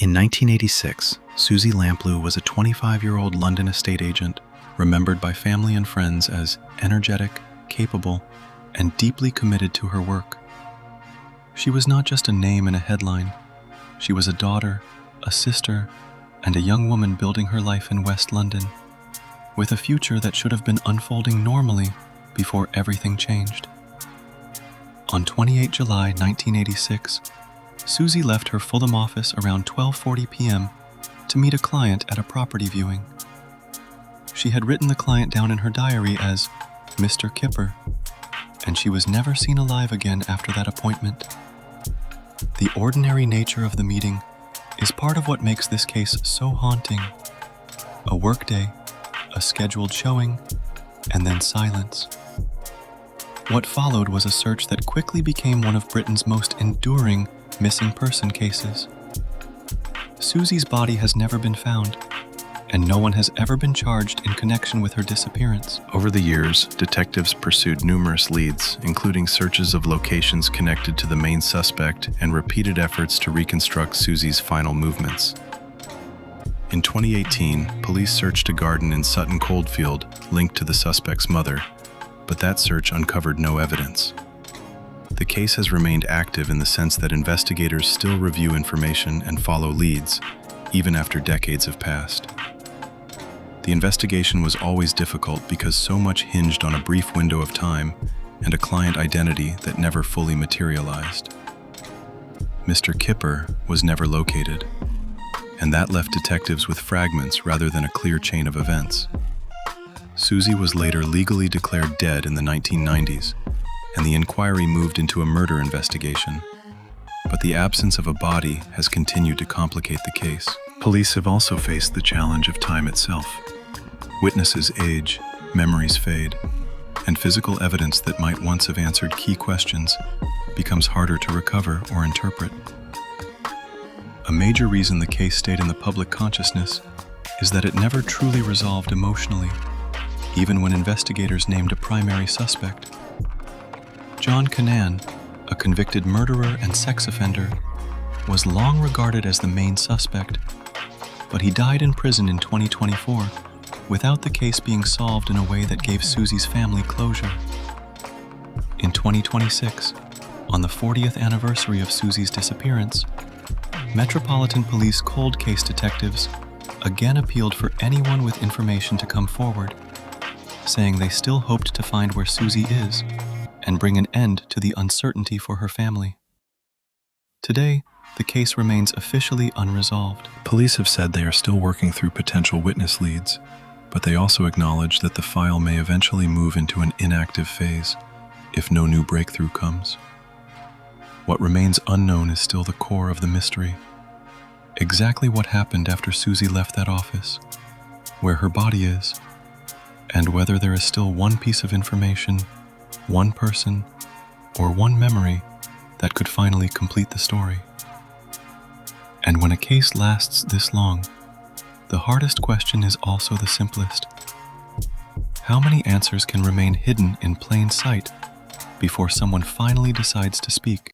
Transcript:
In 1986, Suzy Lamplugh was a 25-year-old London estate agent, remembered by family and friends as energetic, capable, and deeply committed to her work. She was not just a name in a headline. She was a daughter, a sister, and a young woman building her life in West London, with a future that should have been unfolding normally before everything changed. On 28 July 1986, Suzy left her Fulham office around 12:40 p.m. to meet a client at a property viewing. She had written the client down in her diary as Mr. Kipper, and she was never seen alive again after that appointment. The ordinary nature of the meeting is part of what makes this case so haunting. A workday, a scheduled showing, and then silence. What followed was a search that quickly became one of Britain's most enduring missing person cases. Suzy's body has never been found, and no one has ever been charged in connection with her disappearance. Over the years, detectives pursued numerous leads, including searches of locations connected to the main suspect and repeated efforts to reconstruct Suzy's final movements. In 2018, police searched a garden in Sutton Coldfield linked to the suspect's mother, but that search uncovered no evidence. The case has remained active in the sense that investigators still review information and follow leads, even after decades have passed. The investigation was always difficult because so much hinged on a brief window of time and a client identity that never fully materialized. Mr. Kipper was never located, and that left detectives with fragments rather than a clear chain of events. Suzy was later legally declared dead in the 1990s, and the inquiry moved into a murder investigation. But the absence of a body has continued to complicate the case. Police have also faced the challenge of time itself. Witnesses age, memories fade, and physical evidence that might once have answered key questions becomes harder to recover or interpret. A major reason the case stayed in the public consciousness is that it never truly resolved emotionally, even when investigators named a primary suspect. John Cannan, a convicted murderer and sex offender, was long regarded as the main suspect, but he died in prison in 2024 without the case being solved in a way that gave Suzy's family closure. In 2026, on the 40th anniversary of Suzy's disappearance, Metropolitan Police cold case detectives again appealed for anyone with information to come forward, saying they still hoped to find where Suzy is and bring an end to the uncertainty for her family. Today, the case remains officially unresolved. Police have said they are still working through potential witness leads, but they also acknowledge that the file may eventually move into an inactive phase if no new breakthrough comes. What remains unknown is still the core of the mystery. Exactly what happened after Suzy left that office, where her body is, and whether there is still one piece of information, one person, or one memory that could finally complete the story. And when a case lasts this long, the hardest question is also the simplest. How many answers can remain hidden in plain sight before someone finally decides to speak?